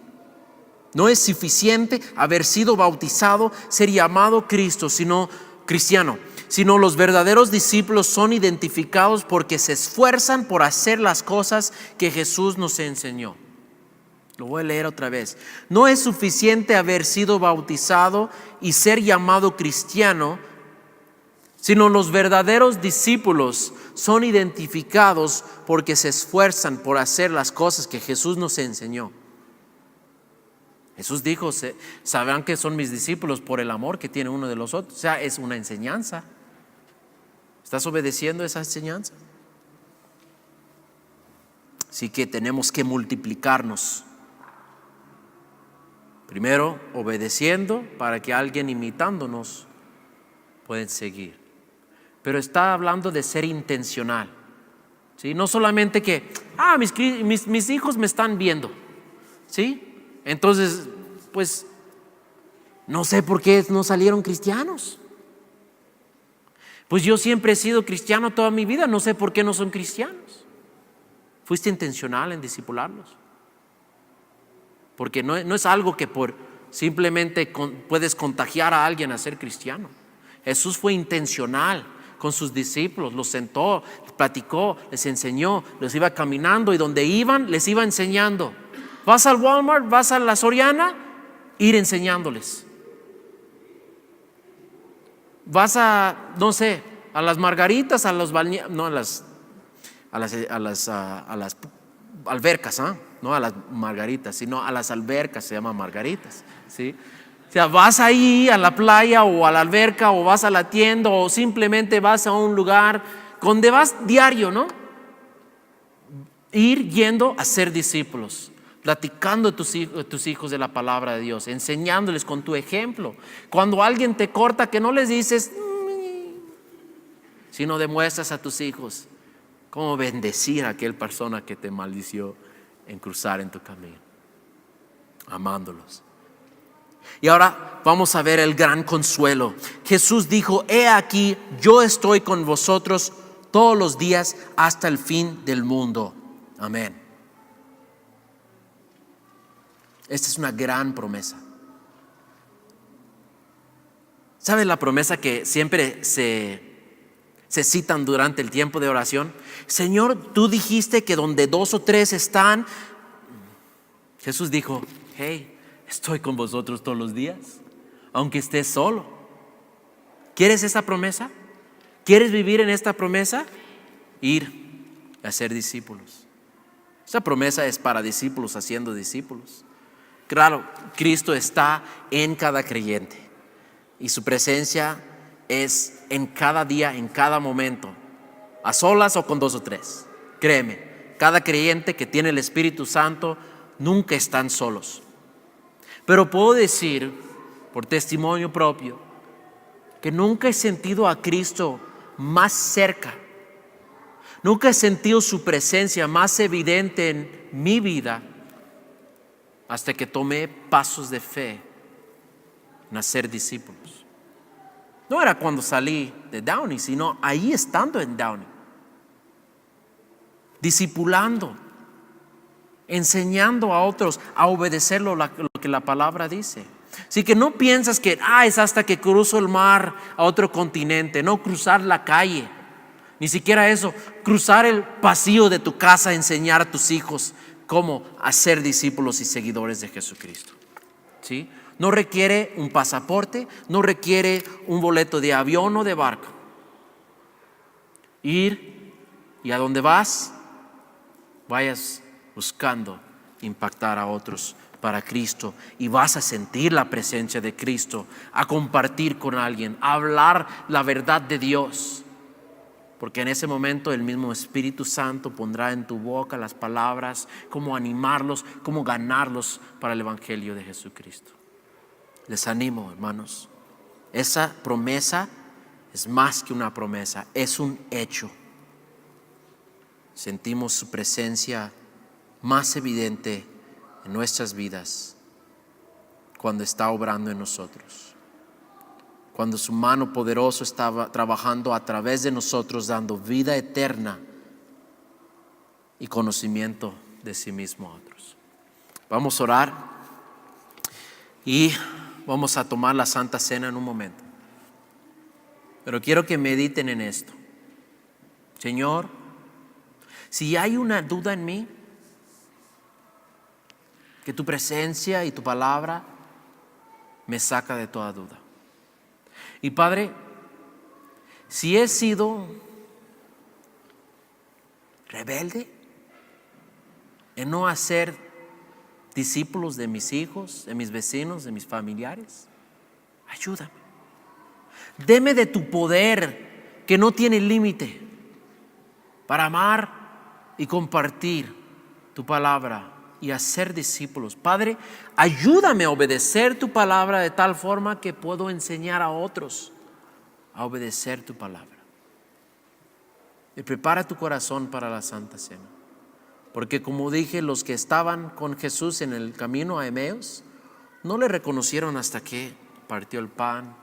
No es suficiente haber sido bautizado, ser llamado cristiano, sino los verdaderos discípulos son identificados porque se esfuerzan por hacer las cosas que Jesús nos enseñó. Lo voy a leer otra vez. No es suficiente haber sido bautizado y ser llamado cristiano, sino los verdaderos discípulos son identificados porque se esfuerzan por hacer las cosas que Jesús nos enseñó. Jesús dijo, sabrán que son mis discípulos por el amor que tiene uno de los otros. O sea, es una enseñanza. ¿Estás obedeciendo esa enseñanza? Así que tenemos que multiplicarnos. Primero, obedeciendo para que alguien imitándonos pueda seguir. Pero está hablando de ser intencional. ¿Sí? No solamente que, mis hijos me están viendo. ¿Sí? Entonces, pues, no sé por qué no salieron cristianos. Pues yo siempre he sido cristiano toda mi vida, no sé por qué no son cristianos. ¿Fuiste intencional en discipularlos? Porque no es algo que por simplemente puedes contagiar a alguien a ser cristiano. Jesús fue intencional con sus discípulos, los sentó, platicó, les enseñó, les iba caminando y donde iban les iba enseñando. Vas al Walmart, vas a la Soriana, ir enseñándoles. Vas a, no sé, a las margaritas, a los no a las albercas, no a las margaritas, sino a las albercas, se llaman margaritas, ¿sí? O sea, vas ahí a la playa o a la alberca o vas a la tienda o simplemente vas a un lugar donde vas diario, ¿no? Ir yendo a ser discípulos, platicando a tus hijos de la palabra de Dios, enseñándoles con tu ejemplo. Cuando alguien te corta, que no les dices, sino demuestras a tus hijos cómo bendecir a aquella persona que te maldició en cruzar en tu camino, amándolos. Y ahora vamos a ver el gran consuelo. Jesús dijo, he aquí, yo estoy con vosotros todos los días hasta el fin del mundo. Amén. Esta es una gran promesa. ¿Sabes la promesa que siempre se citan durante el tiempo de oración? Señor, tú dijiste que donde 2 o 3 están, Jesús dijo, hey, estoy con vosotros todos los días, aunque estés solo. ¿Quieres esa promesa? ¿Quieres vivir en esta promesa? Ir a ser discípulos. Esa promesa es para discípulos haciendo discípulos. Claro, Cristo está en cada creyente y su presencia es en cada día, en cada momento, a solas o con 2 o 3. Créeme, cada creyente que tiene el Espíritu Santo nunca están solos. Pero puedo decir, por testimonio propio, que nunca he sentido a Cristo más cerca. Nunca he sentido su presencia más evidente en mi vida hasta que tomé pasos de fe en hacer discípulos. No era cuando salí de Downey, sino ahí estando en Downey, discipulando, enseñando a otros a obedecer lo que la palabra dice. Así que no piensas que es hasta que cruzo el mar a otro continente, no cruzar la calle, ni siquiera eso, cruzar el pasillo de tu casa, enseñar a tus hijos cómo hacer discípulos y seguidores de Jesucristo. ¿Sí? No requiere un pasaporte, no requiere un boleto de avión o de barco. Ir y a donde vayas buscando impactar a otros para Cristo, y vas a sentir la presencia de Cristo, a compartir con alguien, a hablar la verdad de Dios, porque en ese momento el mismo Espíritu Santo pondrá en tu boca las palabras, cómo animarlos, cómo ganarlos para el Evangelio de Jesucristo. Les animo, hermanos, esa promesa es más que una promesa, es un hecho. Sentimos su presencia más evidente en nuestras vidas cuando está obrando en nosotros, cuando su mano poderosa estaba trabajando a través de nosotros, dando vida eterna y conocimiento de sí mismo a otros. Vamos a orar y vamos a tomar la Santa Cena en un momento, pero quiero que mediten en esto. Señor, si hay una duda en mí, que tu presencia y tu palabra me saca de toda duda. Y Padre, si he sido rebelde en no hacer discípulos de mis hijos, de mis vecinos, de mis familiares, ayúdame. Deme de tu poder que no tiene límite para amar y compartir tu palabra y hacer discípulos. Padre, ayúdame a obedecer tu palabra de tal forma que puedo enseñar a otros a obedecer tu palabra. Y prepara tu corazón para la Santa Cena, porque como dije, los que estaban con Jesús en el camino a Emaús no le reconocieron hasta que partió el pan,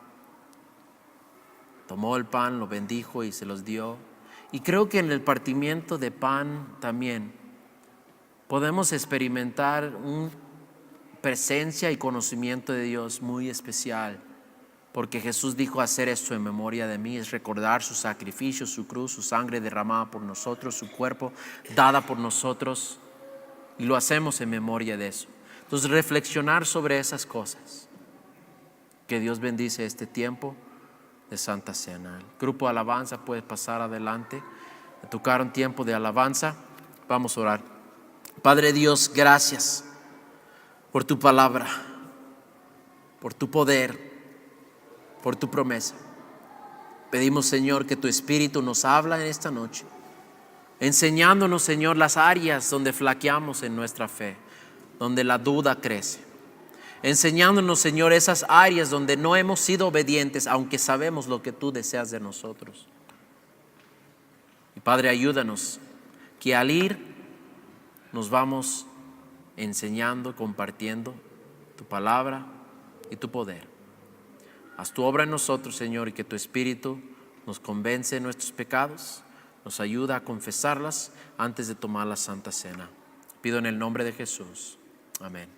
tomó el pan, lo bendijo y se los dio. Y creo que en el partimiento de pan también podemos experimentar una presencia y conocimiento de Dios muy especial, porque Jesús dijo: hacer esto en memoria de mí, es recordar su sacrificio, su cruz, su sangre derramada por nosotros, su cuerpo dada por nosotros, y lo hacemos en memoria de eso. Entonces, reflexionar sobre esas cosas. Que Dios bendice este tiempo de Santa Cena. El grupo de alabanza puede pasar adelante, tocar un tiempo de alabanza. Vamos a orar. Padre Dios, gracias por tu palabra, por tu poder, por tu promesa. Pedimos, Señor, que tu Espíritu nos habla en esta noche, enseñándonos, Señor, las áreas donde flaqueamos en nuestra fe, donde la duda crece. Enseñándonos, Señor, esas áreas donde no hemos sido obedientes, aunque sabemos lo que tú deseas de nosotros. Y Padre, ayúdanos que al ir nos vamos enseñando, compartiendo tu palabra y tu poder. Haz tu obra en nosotros, Señor, y que tu Espíritu nos convence de nuestros pecados, nos ayuda a confesarlas antes de tomar la Santa Cena. Pido en el nombre de Jesús. Amén.